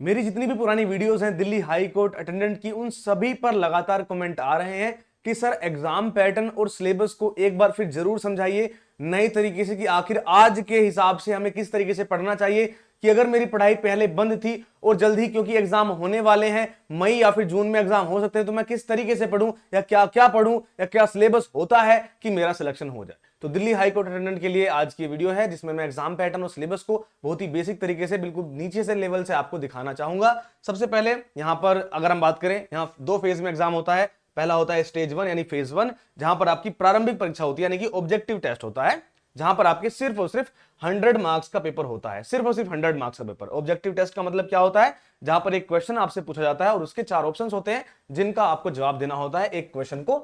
मेरी जितनी भी पुरानी वीडियोस हैं दिल्ली हाई कोर्ट अटेंडेंट की, उन सभी पर लगातार कमेंट आ रहे हैं कि सर एग्जाम पैटर्न और सिलेबस को एक बार फिर जरूर समझाइए नए तरीके से कि आखिर आज के हिसाब से हमें किस तरीके से पढ़ना चाहिए। कि अगर मेरी पढ़ाई पहले बंद थी और जल्द ही क्योंकि एग्जाम होने वाले हैं, मई या फिर जून में एग्जाम हो सकते हैं, तो मैं किस तरीके से पढ़ूं या क्या क्या पढ़ूं या क्या सिलेबस होता है कि मेरा सिलेक्शन हो जाए। तो दिल्ली हाई कोर्ट अटेंडेंट के लिए आज की वीडियो है जिसमें मैं एग्जाम पैटर्न और सिलेबस को बहुत ही बेसिक तरीके से बिल्कुल नीचे से लेवल से आपको दिखाना चाहूंगा। सबसे पहले यहां पर अगर हम बात करें, यहां दो फेज में एग्जाम होता है। पहला होता है स्टेज 1 यानी फेज 1, जहां पर आपकी प्रारंभिक परीक्षा होती है यानी कि ऑब्जेक्टिव टेस्ट होता है, जहां पर आपके सिर्फ और सिर्फ 100 मार्क्स का पेपर होता है। सिर्फ और सिर्फ 100 मार्क्स का पेपर। ऑब्जेक्टिव टेस्ट का मतलब क्या होता है? जहां पर एक क्वेश्चन आपसे पूछा जाता है और उसके 4 ऑप्शंस होते हैं जिनका आपको जवाब देना होता है एक क्वेश्चन को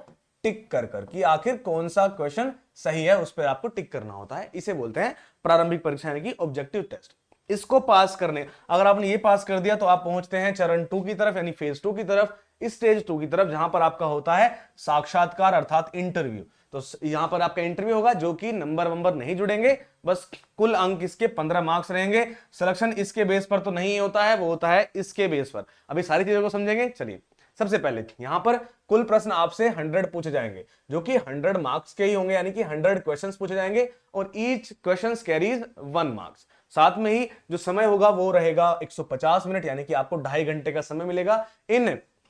टिक कर कर कि आखिर कौन सा क्वेश्चन सही है, उस पर आपको टिक करना होता है। इसे बोलते हैं प्रारंभिक परीक्षा यानी कि ऑब्जेक्टिव टेस्ट। इसको पास करने, अगर आपने ये पास कर दिया तो आप पहुंचते हैं चरण 2 की तरफ यानी फेज 2 की तरफ, स्टेज 2 की तरफ, जहां पर आपका होता है साक्षात्कार अर्थात इंटरव्यू। तो यहां पर आपका इंटरव्यू होगा जो कि नंबर नहीं जुड़ेंगे, बस कुल अंक इसके 15 मार्क्स रहेंगे। सिलेक्शन इसके बेस पर तो नहीं होता है, वो होता है इसके बेस पर। अभी सारी चीजों को समझेंगे। चलिए सबसे पहले यहां पर कुल प्रश्न आपसे 100 पूछे जाएंगे जो कि 100 मार्क्स के ही होंगे यानी कि 100 क्वेश्चंस पूछे जाएंगे और ईच क्वेश्चन कैरीज 1 मार्क्स। साथ में ही जो समय होगा वो रहेगा 150 मिनट यानी कि आपको 2.5 घंटे का समय मिलेगा इन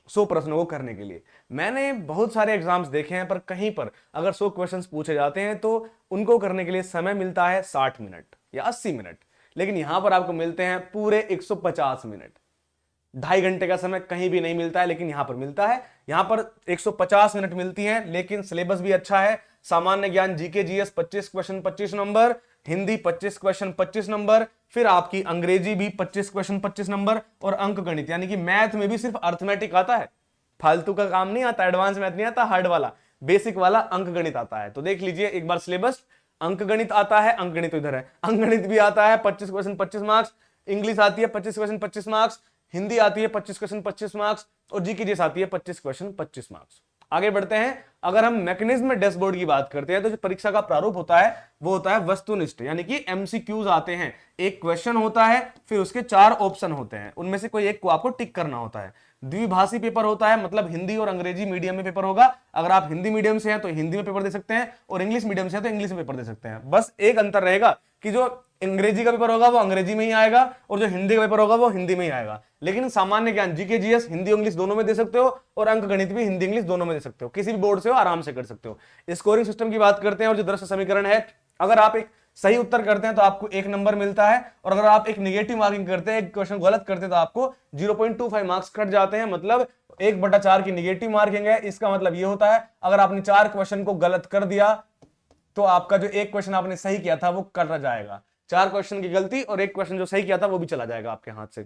100 प्रश्नों को करने के लिए। मैंने बहुत सारे एग्जाम्स देखे हैं पर कहीं पर अगर 100 क्वेश्चंस पूछे जाते हैं तो उनको करने के लिए समय मिलता है 60 मिनट या 80 मिनट, लेकिन यहां पर आपको मिलते हैं पूरे 150 मिनट। 2.5 घंटे का समय कहीं भी नहीं मिलता है लेकिन यहां पर मिलता है। यहां पर 150 मिनट मिलती है, लेकिन सिलेबस भी अच्छा है। सामान्य ज्ञान GK GS 25 question 25 number, Hindi 25 question 25 number, फिर आपकी अंग्रेजी भी 25 क्वेश्चन 25 नंबर, और अंक गणित यानी कि मैथ में भी सिर्फ अर्थमेटिक आता है, फालतू का काम नहीं आता, एडवांस मैथ नहीं आता, हार्ड वाला बेसिक वाला अंक गणित आता है। तो देख लीजिए एक बार सिलेबस। अंक गणित आता है, अंक गणित इधर है, अंक गणित भी आता है 25 क्वेश्चन 25 मार्क्स, इंग्लिश आती है 25 क्वेश्चन 25 मार्क्स, हिंदी आती है 25 क्वेश्चन 25 मार्क्स, और जीके जीएस आती है 25 क्वेश्चन 25 मार्क्स। आगे बढ़ते हैं। अगर हम मैकेनिज्म डैशबोर्ड की बात करते हैं तो जो परीक्षा का प्रारूप होता है वो होता है वस्तुनिष्ठ यानी कि एमसीक्यूज आते हैं। एक क्वेश्चन होता है, फिर उसके 4 ऑप्शन होते हैं, उनमें से कोई एक को आपको टिक करना होता है। द्विभाषी पेपर होता है, मतलब हिंदी और अंग्रेजी मीडियम में पेपर होगा। अगर आप हिंदी मीडियम से हैं तो हिंदी में पेपर दे सकते हैं और इंग्लिश मीडियम से हैं तो इंग्लिश में पेपर दे सकते हैं। बस एक अंतर रहेगा कि जो अंग्रेजी का पेपर होगा वो अंग्रेजी में ही आएगा और जो हिंदी का पेपर होगा वो हिंदी में ही आएगा। लेकिन सामान्य ज्ञान जीके जीएस हिंदी इंग्लिश दोनों में दे सकते हो और अंक गणित भी हिंदी इंग्लिश दोनों में दे सकते हो। किसी भी बोर्ड से हो आराम से कर सकते हो। स्कोरिंग सिस्टम की बात करते हैं और जो दृश्य समीकरण है, अगर आप एक सही उत्तर करते हैं तो आपको 1 नंबर मिलता है, और अगर आप एक निगेटिव मार्किंग करते हैं, एक क्वेश्चन गलत करते हैं, तो आपको 0.25 मार्क्स कट जाते हैं। मतलब 1/4 की निगेटिव मार्किंग है। इसका मतलब यह होता है अगर आपने 4 क्वेश्चन को गलत कर दिया तो आपका जो एक क्वेश्चन आपने सही किया था वो कट जाएगा। 4 क्वेश्चन की गलती और एक क्वेश्चन जो सही किया था वो भी चला जाएगा आपके हाथ से।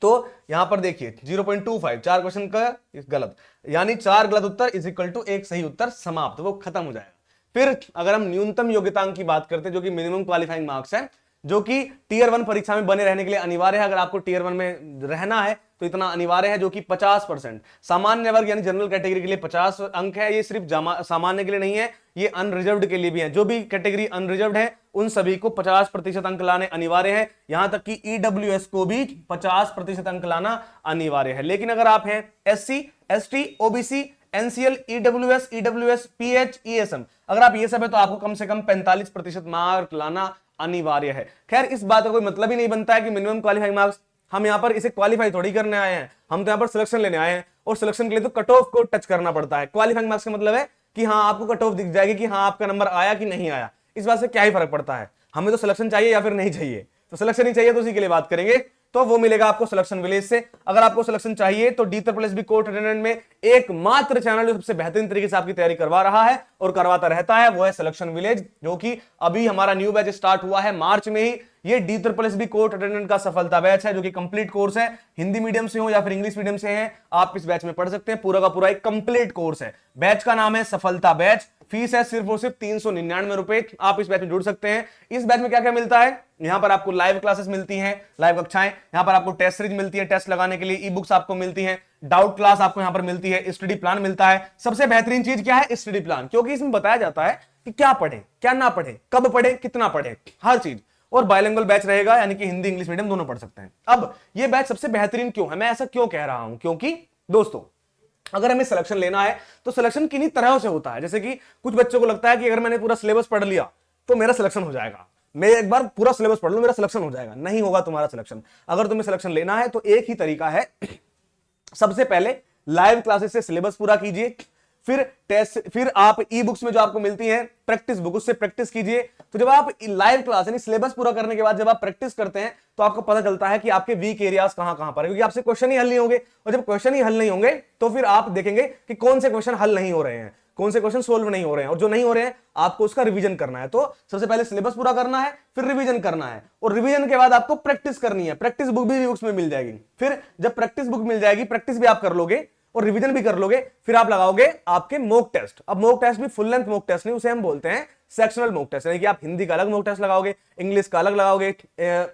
तो यहां पर देखिए 0.25, 4 क्वेश्चन का गलत यानी 4 गलत उत्तर इज इक्वल टू 1 सही उत्तर, समाप्त, वो खत्म हो जाएगा। फिर अगर हम न्यूनतम योग्यतांक की बात करते हैं जो कि मिनिमम क्वालिफाइंग मार्क्स है, जो कि टीयर 1 परीक्षा में बने रहने के लिए अनिवार्य है। अगर आपको टीयर 1 में रहना है तो इतना अनिवार्य है, जो कि 50%। सामान्य वर्ग यानी जनरल कैटेगरी के लिए 50 अंक है। ये सिर्फ सामान्य के लिए नहीं है, ये अनरिजर्व्ड के लिए भी है। जो भी कैटेगरी अनरिजर्व्ड है उन सभी को 50% अंक लाने अनिवार्य है। यहां तक कि ईडब्ल्यूएस को भी 50% अंक लाना अनिवार्य है। लेकिन अगर आप हैं SC, ST, OBC, NCL, EWS, pH, ESM, अगर आप ये सब है तो आपको कम से कम 45% मार्क लाना अनिवार्य है। खैर इस बात का कोई मतलब ही नहीं बनता है कि मिनिमम क्वालिफाइंग मार्क्स, हम यहां पर इसे क्वालिफाई थोड़ी करने आए हैं, हम तो यहां पर सिलेक्शन लेने आए हैं, और सिलेक्शन के लिए तो कट ऑफ को टच करना पड़ता है। क्वालिफाइंग मार्क्स का मतलब है कि हाँ आपको कट ऑफ दिख जाएगी कि हाँ आपका नंबर आया कि नहीं आया। इस बात से क्या ही फर्क पड़ता है, हमें तो सिलेक्शन चाहिए या फिर नहीं चाहिए। तो सिलेक्शन ही चाहिए तो उसी के लिए बात करेंगे, तो वो मिलेगा आपको सिलेक्शन विलेज से। अगर आपको सिलेक्शन चाहिए तो डी कोर्ट अटेंडेंट में एकमात्र चैनल जो सबसे बेहतरीन तरीके से आपकी तैयारी करवा रहा है और करवाता रहता है वो है सिलेक्शन विलेज, जो कि अभी हमारा न्यू बैच स्टार्ट हुआ है मार्च में ही। ये डी कोर्ट अटेंडेंट का सफलता बैच है जो कि कंप्लीट कोर्स है। हिंदी मीडियम से हो या फिर इंग्लिश मीडियम से हैं, आप इस बैच में पढ़ सकते हैं। पूरा का पूरा एक कंप्लीट कोर्स है। बैच का नाम है सफलता बैच। फीस है सिर्फ और सिर्फ 399 रुपए। आप इस बैच में जुड़ सकते हैं। इस बैच में क्या क्या मिलता है? यहां पर आपको लाइव क्लासेस मिलती हैं, लाइव कक्षाएं। यहां पर आपको टेस्ट सीरीज मिलती है, टेस्ट लगाने के लिए ई बुक्स आपको मिलती हैं, डाउट क्लास आपको यहां पर मिलती है, स्टडी प्लान मिलता है। सबसे बेहतरीन चीज क्या है? स्टडी प्लान, क्योंकि इसमें बताया जाता है कि क्या पढ़े, क्या ना पढ़े, कब पढ़े, कितना पढ़े, हर चीज। और बायलिंगुअल बैच रहेगा, यानी कि हिंदी इंग्लिश मीडियम दोनों पढ़ सकते हैं। अब ये बैच सबसे बेहतरीन क्यों है, मैं ऐसा क्यों कह रहा हूं, क्योंकि दोस्तों अगर हमें सिलेक्शन लेना है तो सिलेक्शन किन्हीं तरह से होता है। जैसे कि कुछ बच्चों को लगता है कि अगर मैंने पूरा सिलेबस पढ़ लिया तो मेरा सिलेक्शन हो जाएगा, मैं एक बार पूरा सिलेबस पढ़ लूं मेरा सिलेक्शन हो जाएगा। नहीं होगा तुम्हारा सिलेक्शन। अगर तुम्हें सिलेक्शन लेना है तो एक ही तरीका है, सबसे पहले लाइव क्लासेस से सिलेबस पूरा कीजिए, फिर टेस्ट, फिर आप ई बुक्स में जो आपको मिलती हैं प्रैक्टिस बुक, उससे प्रैक्टिस कीजिए। तो जब आप लाइव क्लास यानी सिलेबस पूरा करने के बाद जब आप प्रैक्टिस करते हैं तो आपको पता चलता है कि आपके वीक एरियाज कहां कहां पर है, क्योंकि आपसे क्वेश्चन ही हल नहीं होंगे। और जब क्वेश्चन ही हल नहीं होंगे तो फिर आप देखेंगे कि कौन से क्वेश्चन हल नहीं हो रहे हैं, कौन से क्वेश्चन सोल्व नहीं हो रहे हैं, और जो नहीं हो रहे हैं आपको उसका रिवीजन करना है। तो सबसे पहले सिलेबस पूरा करना है, फिर रिवीजन करना है, और रिवीजन के बाद आपको प्रैक्टिस करनी है। प्रैक्टिस बुक भी बुक्स में मिल जाएगी। फिर जब प्रैक्टिस बुक मिल जाएगी, प्रैक्टिस भी आप कर लोगे और रिवीजन भी कर लोगे, फिर आप लगाओगे आपके मॉक टेस्ट। अब मॉक टेस्ट भी फुल लेंथ मॉक टेस्ट नहीं, उसे हम बोलते हैं सेक्शनल मॉक टेस्ट, यानी कि आप हिंदी का अलग मॉक टेस्ट लगाओगे, इंग्लिश का अलग लगाओगे,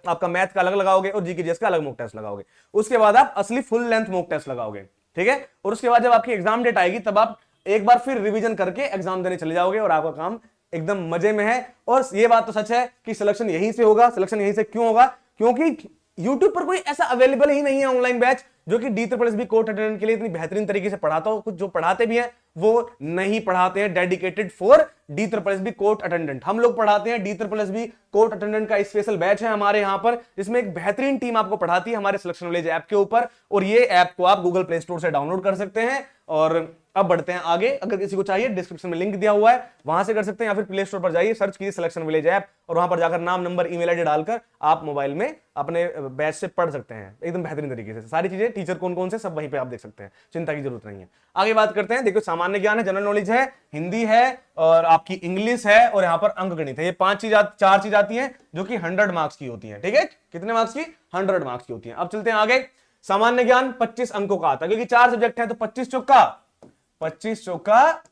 आपका मैथ का अलग लगाओगे और जीके जीएस का अलग मॉक टेस्ट लगाओगे। उसके बाद आप असली फुल लेंथ मॉक टेस्ट लगाओगे, ठीक है। और उसके बाद जब आपकी एग्जाम डेट आएगी तब आप एक बार फिर रिवीजन करके एग्जाम देने चले जाओगे और आपका काम एकदम मजे में है। और ये बात तो सच है कि सिलेक्शन यहीं से होगा। सिलेक्शन यहीं से क्यों होगा, क्योंकि YouTube पर कोई ऐसा अवेलेबल ही नहीं है ऑनलाइन बैच जो कि DSSB कोर्ट अटेंडेंट के लिए इतनी बेहतरीन तरीके से पढ़ाता हो। कुछ जो पढ़ाते भी हैं वो नहीं पढ़ाते हैं dedicated for DSSB court attendant. हम लोग पढ़ाते हैं DSSB कोर्ट अटेंडेंट का स्पेशल बैच है हमारे यहाँ पर, जिसमें एक बेहतरीन टीम आपको पढ़ाती है हमारे सिलेक्शन नॉलेज ऐप के ऊपर। और ये ऐप को आप गूगल प्ले स्टोर से डाउनलोड कर सकते हैं। और अब बढ़ते हैं आगे। अगर किसी को चाहिए डिस्क्रिप्शन में लिंक दिया हुआ है, वहां से कर सकते हैं, या फिर प्ले स्टोर पर जाइए, सर्च कीजिए सिलेक्शन विलेज ऐप, और वहां पर जाकर नाम, नंबर, ईमेल आईडी डालकर आप मोबाइल में अपने बैच से पढ़ सकते हैं एकदम बेहतरीन तरीके से। सारी चीजें, टीचर कौन कौन से, सब वहीं पे आप देख सकते हैं, चिंता की जरूरत नहीं है। आगे बात करते हैं। देखो, सामान्य ज्ञान है, जनरल नॉलेज है, हिंदी है और आपकी इंग्लिश है, और यहाँ पर अंक गणित है। ये चार चीज आती है जो कि 100 मार्क्स की होती है, ठीक है। कितने मार्क्स की? 100 मार्क्स की होती है। अब चलते हैं आगे। सामान्य ज्ञान 25 अंकों का आता है, क्योंकि 4 सब्जेक्ट है तो 25 चौका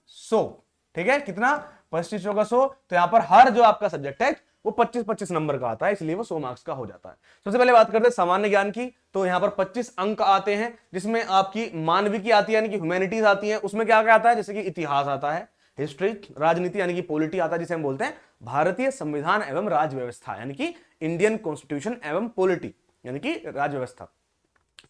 100, ठीक है। कितना? 25 चौका 100। तो यहां पर हर जो आपका सब्जेक्ट है वो 25-25 नंबर का आता है, इसलिए वो 100 मार्क्स का हो जाता है। सबसे पहले बात करते हैं सामान्य ज्ञान की। तो यहां पर 25 अंक आते हैं, जिसमें आपकी मानविकी आती है, यानी कि ह्यूमैनिटीज आती है। उसमें क्या क्या आता है? जैसे कि इतिहास आता है, हिस्ट्री, राजनीति यानी कि पॉलिटी आता है, जिसे हम बोलते हैं भारतीय संविधान एवं राज्य व्यवस्था, यानी कि इंडियन कॉन्स्टिट्यूशन एवं पॉलिटी, यानी कि राज्य व्यवस्था।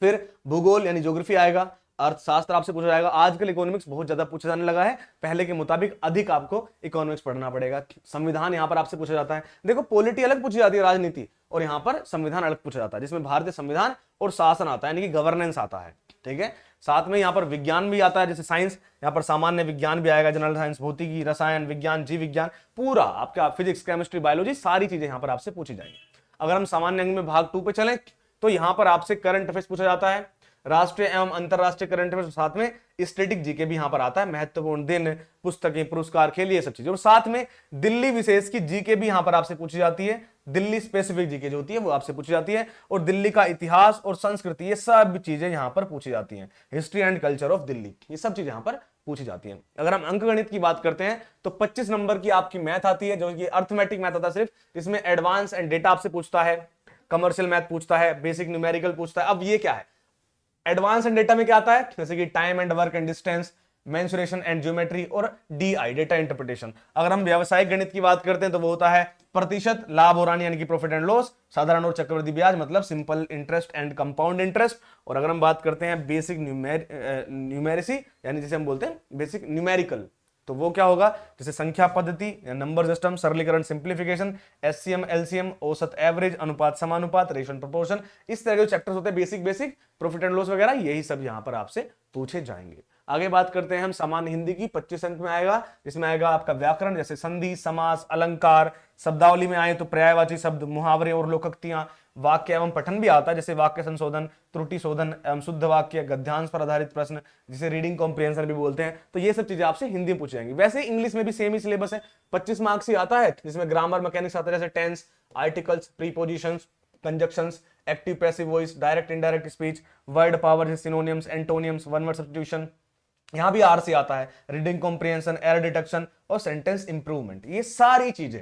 फिर भूगोल यानी ज्योग्राफी आएगा, अर्थशास्त्र आपसे पूछा जाएगा। आजकल इकोनॉमिक्स बहुत ज्यादा पूछा जाने लगा है, पहले के मुताबिक अधिक आपको इकोनॉमिक्स पढ़ना पड़ेगा। संविधान यहां पर आपसे पूछा जाता है। देखो, पॉलिटी अलग पूछी जाती है, राजनीति, और यहां पर संविधान अलग पूछा जाता है, जिसमें भारतीय संविधान और शासन आता है, यानी कि गवर्नेंस आता है, ठीक है। साथ में यहां पर विज्ञान भी आता है, जैसे साइंस, यहां पर सामान्य विज्ञान भी आएगा, जनरल साइंस, भौतिकी, रसायन विज्ञान, जीव विज्ञान, पूरा आपका फिजिक्स, केमिस्ट्री, बायोलॉजी, सारी चीजें यहां पर आपसे पूछी जाएंगी। अगर हम सामान्य अंग में भाग 2 पे चलें तो यहां पर आपसे करंट अफेयर्स पूछा जाता है, राष्ट्रीय एवं अंतरराष्ट्रीय करंट अफेयर्स, साथ में स्टैटिक जीके भी यहां पर आता है, महत्वपूर्ण दिन, पुस्तकें, पुरस्कार, खेल, ये सब चीजें। और साथ में दिल्ली विशेष की जीके भी यहां पर आपसे पूछी जाती है, दिल्ली स्पेसिफिक जीके जो होती है वो आपसे पूछी जाती है। और दिल्ली का इतिहास और संस्कृति, ये सब चीजें यहां पर पूछी जाती हैं, history and culture of Delhi, ये सब चीजें यहां पर पूछी जाती हैं। अगर हम अंकगणित की बात करते हैं तो 25 नंबर की आपकी मैथ आती है, जो कि अर्थमेटिक मैथ आता है सिर्फ, इसमें एडवांस एंड डेटा आपसे पूछता है, कमर्शियल मैथ पूछता है, बेसिक न्यूमेरिकल पूछता है। अब ये क्या है? एडवांस एंड डेटा में क्या आता है? जैसे कि time and work and distance, mensuration and geometry, और डीआई, डेटा इंटरप्रिटेशन। अगर हम व्यावसायिक गणित की बात करते हैं तो वो होता है प्रतिशत, लाभ और हानि यानी कि प्रॉफिट एंड लॉस, साधारण और चक्रवृद्धि ब्याज मतलब simple interest and compound interest. और अगर हम बात करते हैं बेसिक न्यूमेरेसी, यानी जिसे हम बोलते हैं बेसिक न्यूमेरिकल, तो वो क्या होगा? जैसे संख्या पद्धति, नंबर सिस्टम, सरलीकरण, सिंप्लीफिकेशन, एचसीएम, एलसीएम, औसत, एवरेज, अनुपात, समानुपात, रेशो एंड प्रोपोर्शन, इस तरह के चैप्टर्स होते हैं बेसिक, प्रॉफिट एंड लॉस वगैरह, यही सब यहां पर आपसे पूछे जाएंगे। आगे बात करते हैं हम सामान्य हिंदी की। 25 अंक में आएगा, जिसमें आएगा आपका व्याकरण, जैसे संधि, समास, अलंकार। शब्दावली में आए तो पर्यायवाची शब्द, मुहावरे और लोकोक्तियां। वाक्य एवं पठन भी आता है, जैसे वाक्य संशोधन, त्रुटि शोधन एवं शुद्ध वाक्य, गद्यांश पर आधारित प्रश्न, जिसे रीडिंग कॉम्प्रिहेंशन भी बोलते हैं। तो ये सब चीजें आपसे हिंदी में पूछी जाएंगी। वैसे इंग्लिश में भी सेम ही सिलेबस है, 25 मार्क्स ही आता है, जिसमें ग्रामर, मैकेनिक्स आता है, जैसे tense, articles, prepositions, conjunctions, active passive voice, direct indirect speech, word power, synonyms, antonyms, one word substitution. यहां भी आर से आता है, रीडिंग कॉम्प्रिहेंशन, एरर डिटेक्शन और सेंटेंस इंप्रूवमेंट। ये सारी चीजें,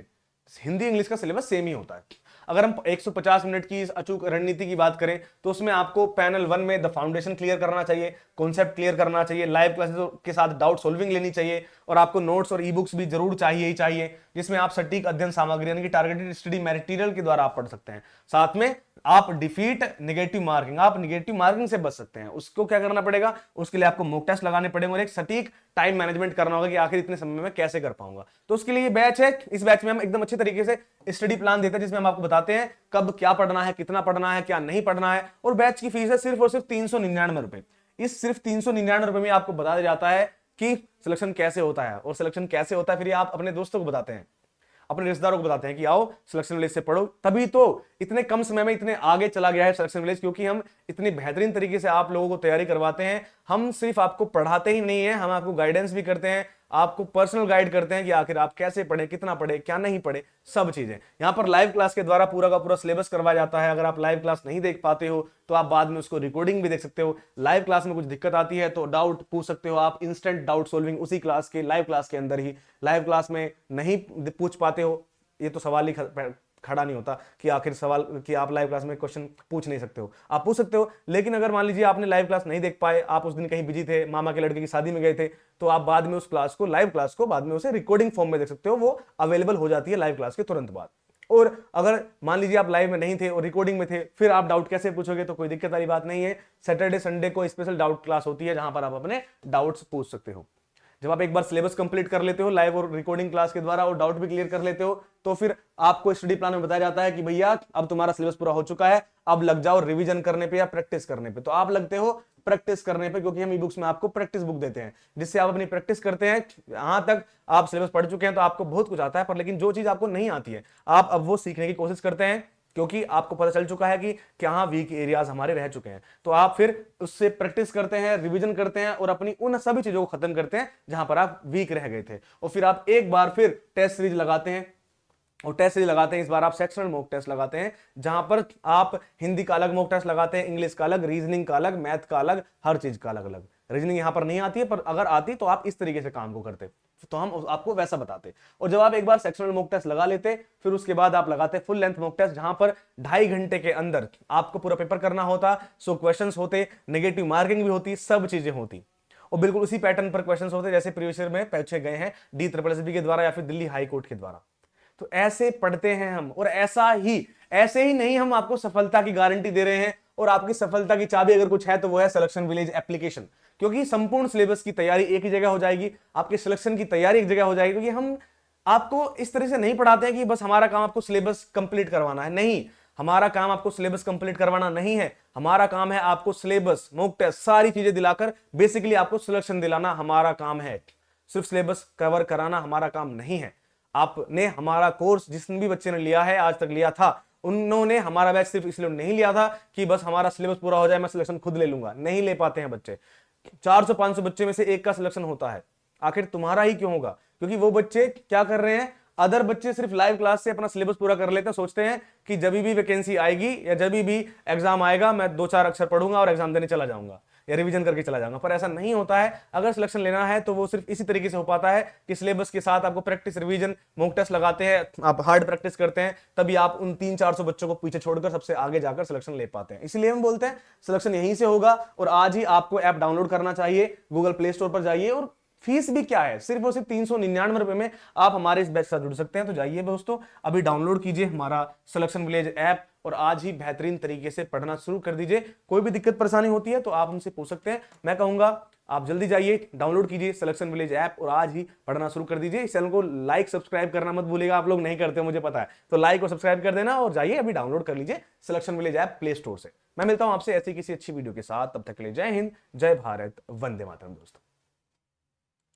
हिंदी इंग्लिश का सिलेबस सेम ही होता है। अगर हम 150 मिनट की इस अचूक रणनीति की बात करें तो उसमें आपको पैनल 1 में द फाउंडेशन क्लियर करना चाहिए, कॉन्सेप्ट क्लियर करना चाहिए, लाइव क्लासेस के साथ डाउट सॉल्विंग लेनी चाहिए, और आपको नोट्स और ई बुक्स भी जरूर चाहिए ही चाहिए, जिसमें आप सटीक अध्ययन सामग्री यानी कि टारगेटेड स्टडी मटेरियल के द्वारा आप पढ़ सकते हैं। साथ में आप डिफीट नेगेटिव मार्किंग, आप नेगेटिव मार्किंग से बच सकते हैं। उसको क्या करना पड़ेगा, उसके लिए आपको मॉक टेस्ट लगाने पड़ेंगे और एक सटीक टाइम मैनेजमेंट करना होगा कि आखिर इतने समय में कैसे कर पाऊंगा। तो उसके लिए ये बैच है। इस बैच में हम एकदम अच्छे तरीके से स्टडी प्लान देते हैं, जिसमें हम आपको बताते हैं कब क्या पढ़ना है, कितना पढ़ना है, क्या नहीं पढ़ना है। और बैच की फीस है सिर्फ और सिर्फ 399 रुपए। इस सिर्फ 399 रुपए में आपको बता दिया जाता है कि सिलेक्शन कैसे होता है, और सिलेक्शन कैसे होता है फिर ये आप अपने दोस्तों को बताते हैं, अपने रिश्तेदारों को बताते हैं कि आओ सिलेक्शन विलेज से पढ़ो। तभी तो इतने कम समय में इतने आगे चला गया है सिलेक्शन विलेज, क्योंकि हम इतनी बेहतरीन तरीके से आप लोगों को तैयारी करवाते हैं। हम सिर्फ आपको पढ़ाते ही नहीं है, हम आपको गाइडेंस भी करते हैं, आपको पर्सनल गाइड करते हैं कि आखिर आप कैसे पढ़े, कितना पढ़े, क्या नहीं पढ़े, सब चीजें। यहां पर लाइव क्लास के द्वारा पूरा का पूरा सिलेबस करवाया जाता है। अगर आप लाइव क्लास नहीं देख पाते हो तो आप बाद में उसको रिकॉर्डिंग भी देख सकते हो। लाइव क्लास में कुछ दिक्कत आती है तो डाउट पूछ सकते हो आप, इंस्टेंट डाउट सॉल्विंग उसी क्लास के लाइव क्लास के अंदर ही। लाइव क्लास में नहीं पूछ पाते हो, ये तो सवाल ही खड़ा नहीं होता कि आखिर सवाल कि आप लाइव क्लास में क्वेश्चन पूछ नहीं सकते हो, आप पूछ सकते हो। लेकिन अगर मान लीजिए आपने लाइव क्लास नहीं देख पाए, आप उस दिन कहीं बिजी थे, मामा के लड़के की शादी में गए थे, तो आप बाद में उस क्लास को, लाइव क्लास को बाद में उसे रिकॉर्डिंग फॉर्म में देख सकते हो। वो अवेलेबल हो जाती है लाइव क्लास के तुरंत बाद। और अगर मान लीजिए आप लाइव में नहीं थे और रिकॉर्डिंग में थे, फिर आप डाउट कैसे पूछोगे, तो कोई दिक्कत वाली बात नहीं है। सैटरडे संडे को स्पेशल डाउट क्लास होती है जहां पर आप अपने डाउट्स पूछ सकते हो। जब आप एक बार सिलेबस कंप्लीट कर लेते हो लाइव और रिकॉर्डिंग क्लास के द्वारा और डाउट भी क्लियर कर लेते हो, तो फिर आपको स्टडी प्लान में बताया जाता है कि भैया अब तुम्हारा सिलेबस पूरा हो चुका है, अब लग जाओ रिवीजन करने पे या प्रैक्टिस करने पे। तो आप लगते हो प्रैक्टिस करने पे, क्योंकि हम ई बुक्स में आपको प्रैक्टिस बुक देते हैं जिससे आप अपनी प्रैक्टिस करते हैं। यहां तक आप सिलेबस पढ़ चुके हैं तो आपको बहुत कुछ आता है, पर लेकिन जो चीज आपको नहीं आती है आप अब वो सीखने की कोशिश करते हैं, क्योंकि आपको पता चल चुका है कि कहां वीक एरियाज हमारे रह चुके हैं। तो आप फिर उससे प्रैक्टिस करते हैं, रिवीजन करते हैं और अपनी उन सभी चीजों को खत्म करते हैं जहां पर आप वीक रह गए थे। और फिर आप एक बार फिर टेस्ट सीरीज लगाते हैं, और टेस्ट सीरीज लगाते हैं। इस बार आप सेक्शनल मॉक टेस्ट लगाते हैं, जहां पर आप हिंदी का अलग मॉक टेस्ट लगाते हैं, इंग्लिश का अलग, रीजनिंग का अलग, मैथ का अलग, हर चीज का अलग अलग। रीजनिंग यहां पर नहीं आती है, पर अगर आती तो आप इस तरीके से काम को करते, तो हम आपको वैसा बताते। और जब आप एक बार सेक्शनल मॉक टेस्ट लगा लेते, फिर उसके बाद आप लगाते फुल लेंथ मॉक टेस्ट, जहां पर 2.5 घंटे के अंदर आपको पूरा पेपर करना होता। 100 क्वेश्चंस होते, नेगेटिव मार्किंग भी होती, सब चीजें होती, और बिल्कुल उसी पैटर्न पर क्वेश्चंस होते जैसे प्रीवियस ईयर में पूछे गए हैं DSSB के द्वारा या फिर दिल्ली हाई कोर्ट के द्वारा। तो ऐसे पढ़ते हैं हम, और ऐसे ही नहीं हम आपको सफलता की गारंटी दे रहे हैं। और आपकी सफलता की चाबी अगर कुछ है तो वो है सिलेक्शन विलेज एप्लीकेशन, क्योंकि संपूर्ण सिलेबस की तैयारी एक ही जगह हो जाएगी, आपके सिलेक्शन की तैयारी एक जगह हो जाएगी। क्योंकि हम आपको इस तरह से नहीं पढ़ाते हैं कि बस हमारा काम आपको सिलेबस कंप्लीट करवाना है, नहीं, हमारा काम आपको सिलेबस कंप्लीट करवाना नहीं है। हमारा काम है आपको सिलेबस, मॉक टेस्ट, सारी चीजें दिलाकर बेसिकली आपको सिलेक्शन दिलाना हमारा काम है। सिर्फ सिलेबस कवर कराना हमारा काम नहीं है। आपने हमारा कोर्स जितने भी बच्चे ने लिया है, आज तक लिया था, उन्होंने हमारा बैच सिर्फ इसलिए नहीं लिया था कि बस हमारा सिलेबस पूरा हो जाए, मैं सिलेक्शन खुद ले लूंगा। नहीं ले पाते हैं बच्चे। 400-500 बच्चे में से एक का सिलेक्शन होता है। आखिर तुम्हारा ही क्यों होगा? क्योंकि वो बच्चे क्या कर रहे हैं, अदर बच्चे सिर्फ लाइव क्लास से अपना सिलेबस पूरा कर लेते हैं, सोचते हैं कि जब भी वैकेंसी आएगी या जब भी एग्जाम आएगा मैं 2-4 अक्षर पढ़ूंगा और एग्जाम देने चला जाऊंगा या रिवीजन करके चला जाऊंगा। पर ऐसा नहीं होता है। अगर सिलेक्शन लेना है तो वो सिर्फ इसी तरीके से हो पाता है कि सिलेबस के साथ आपको प्रैक्टिस, रिवीजन, मॉक टेस्ट लगाते हैं, आप हार्ड प्रैक्टिस करते हैं, तभी आप उन 300-400 बच्चों को पीछे छोड़कर सबसे आगे जाकर सिलेक्शन ले पाते हैं। इसलिए हम बोलते हैं सिलेक्शन यहीं से होगा। और आज ही आपको ऐप डाउनलोड करना चाहिए, गूगल प्ले स्टोर पर जाइए, और फीस भी क्या है, सिर्फ और सिर्फ 399 रुपए में आप हमारे इस बैच से जुड़ सकते हैं। तो जाइए दोस्तों, अभी डाउनलोड कीजिए हमारा सिलेक्शन विलेज ऐप और आज ही बेहतरीन तरीके से पढ़ना शुरू कर दीजिए। कोई भी दिक्कत परेशानी होती है तो आप हमसे पूछ सकते हैं। मैं कहूंगा आप जल्दी जाइए, डाउनलोड कीजिए सिलेक्शन विलेज ऐप और आज ही पढ़ना शुरू कर दीजिए। इस चैनल को लाइक सब्सक्राइब करना मत भूलिएगा, आप लोग नहीं करते मुझे पता है, तो लाइक और सब्सक्राइब कर देना और जाइए अभी डाउनलोड कर लीजिए selection village app play store से। मैं मिलता हूं आपसे ऐसी किसी अच्छी वीडियो के साथ, तब तक के लिए जय हिंद, जय भारत, वंदे मातरम दोस्तों।